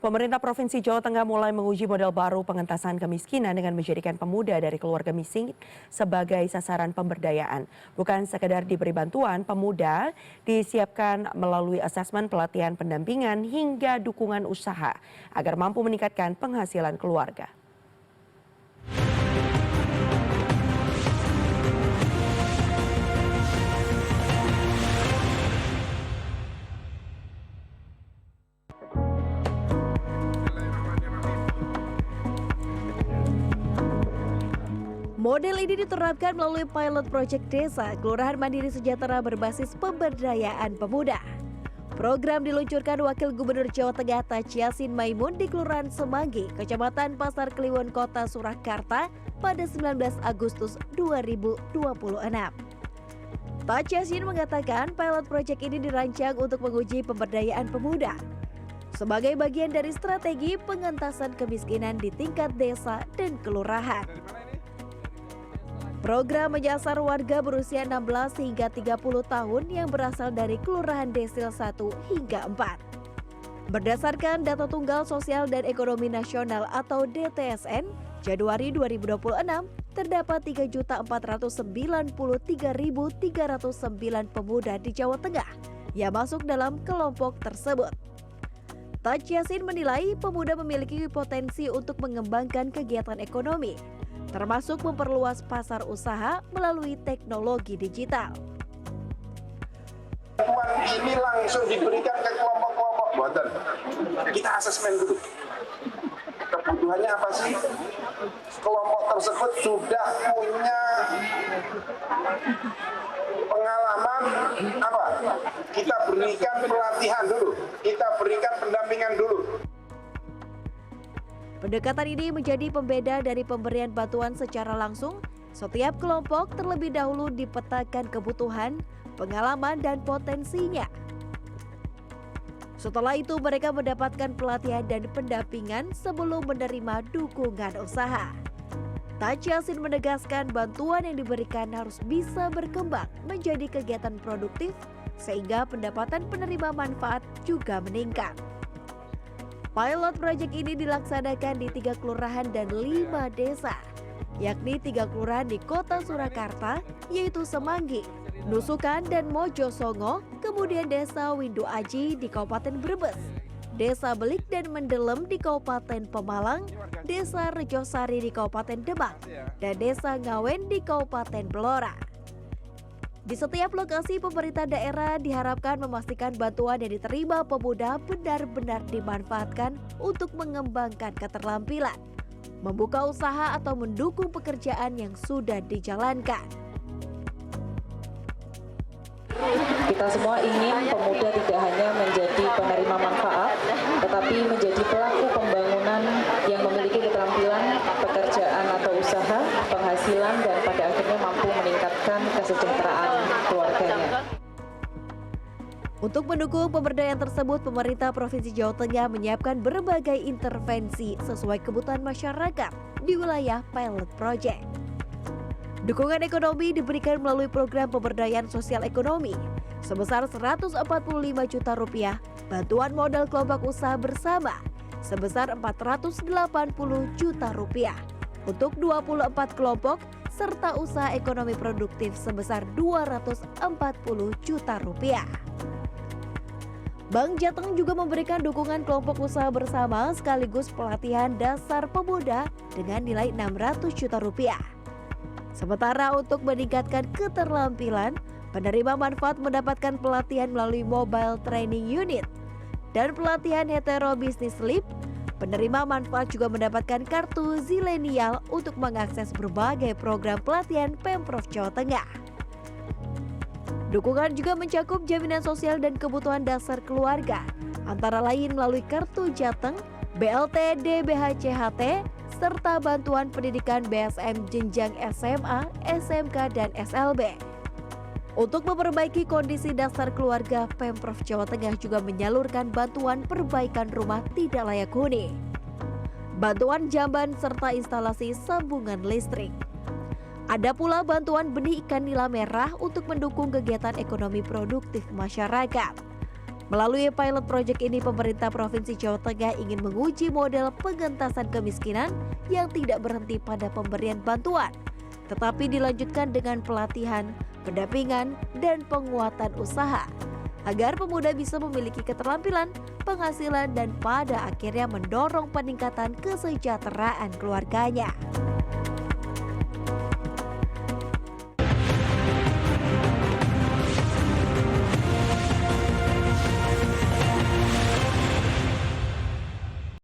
Pemerintah Provinsi Jawa Tengah mulai menguji model baru pengentasan kemiskinan dengan menjadikan pemuda dari keluarga miskin sebagai sasaran pemberdayaan. Bukan sekedar diberi bantuan, pemuda disiapkan melalui asesmen pelatihan pendampingan hingga dukungan usaha agar mampu meningkatkan penghasilan keluarga. Model ini diterapkan melalui pilot project desa Kelurahan Mandiri Sejahtera berbasis pemberdayaan pemuda. Program diluncurkan Wakil Gubernur Jawa Tengah Taj Yassin Maimun di Kelurahan Semanggi, Kecamatan Pasar Kliwon, Kota Surakarta pada 19 Agustus 2026. Taj Yassin mengatakan pilot project ini dirancang untuk menguji pemberdayaan pemuda sebagai bagian dari strategi pengentasan kemiskinan di tingkat desa dan kelurahan. Program menyasar warga berusia 16 hingga 30 tahun yang berasal dari Kelurahan Desil 1 hingga 4. Berdasarkan data Tunggal Sosial dan Ekonomi Nasional atau DTSN, Januari 2026, terdapat 3.493.309 pemuda di Jawa Tengah yang masuk dalam kelompok tersebut. Taj Yassin menilai pemuda memiliki potensi untuk mengembangkan kegiatan ekonomi, termasuk memperluas pasar usaha melalui teknologi digital. Bantuan ini langsung diberikan ke kelompok-kelompok buatan. Kita asesmen dulu. Kebutuhannya apa sih? Kelompok tersebut sudah punya pengalaman apa? Kita berikan pelatihan dulu. Kita berikan pendampingan dulu. Pendekatan ini menjadi pembeda dari pemberian bantuan secara langsung. Setiap kelompok terlebih dahulu dipetakan kebutuhan, pengalaman, dan potensinya. Setelah itu mereka mendapatkan pelatihan dan pendampingan sebelum menerima dukungan usaha. Taj Yassin menegaskan bantuan yang diberikan harus bisa berkembang menjadi kegiatan produktif sehingga pendapatan penerima manfaat juga meningkat. Pilot project ini dilaksanakan di 3 kelurahan dan 5 desa, yakni 3 kelurahan di Kota Surakarta, yaitu Semanggi, Nusukan, dan Mojosongo, kemudian Desa Windu Aji di Kabupaten Brebes, Desa Belik dan Mendelem di Kabupaten Pemalang, Desa Rejosari di Kabupaten Demak, dan Desa Ngawen di Kabupaten Blora. Di setiap lokasi pemerintah daerah diharapkan memastikan bantuan yang diterima pemuda benar-benar dimanfaatkan untuk mengembangkan keterampilan, membuka usaha atau mendukung pekerjaan yang sudah dijalankan. Kita semua ingin pemuda tidak hanya menjadi penerima manfaat, tetapi menjadi pelaku pembangunan yang memiliki keterampilan, pekerjaan atau usaha, penghasilan, dan pada akhirnya mampu meningkatkan kesejahteraan keluarganya. Untuk mendukung pemberdayaan tersebut, pemerintah Provinsi Jawa Tengah menyiapkan berbagai intervensi sesuai kebutuhan masyarakat di wilayah pilot project. Dukungan ekonomi diberikan melalui program pemberdayaan sosial ekonomi sebesar Rp145 juta, bantuan modal kelompok usaha bersama sebesar Rp480 juta untuk 24 kelompok serta usaha ekonomi produktif sebesar Rp240 juta. Bank Jateng juga memberikan dukungan kelompok usaha bersama sekaligus pelatihan dasar pemuda dengan nilai Rp600 juta. Sementara untuk meningkatkan keterampilan, penerima manfaat mendapatkan pelatihan melalui Mobile Training Unit dan pelatihan Hetero Business Leap. Penerima manfaat juga mendapatkan kartu Zilenial untuk mengakses berbagai program pelatihan Pemprov Jawa Tengah. Dukungan juga mencakup jaminan sosial dan kebutuhan dasar keluarga, antara lain melalui kartu Jateng, BLT DBHCHT, serta bantuan pendidikan BSM jenjang SMA, SMK, dan SLB. Untuk memperbaiki kondisi dasar keluarga, Pemprov Jawa Tengah juga menyalurkan bantuan perbaikan rumah tidak layak huni, bantuan jamban, serta instalasi sambungan listrik. Ada pula bantuan benih ikan nila merah untuk mendukung kegiatan ekonomi produktif masyarakat. Melalui pilot project ini, pemerintah Provinsi Jawa Tengah ingin menguji model pengentasan kemiskinan yang tidak berhenti pada pemberian bantuan, tetapi dilanjutkan dengan pelatihan, pendampingan, dan penguatan usaha, agar pemuda bisa memiliki keterampilan, penghasilan, dan pada akhirnya mendorong peningkatan kesejahteraan keluarganya.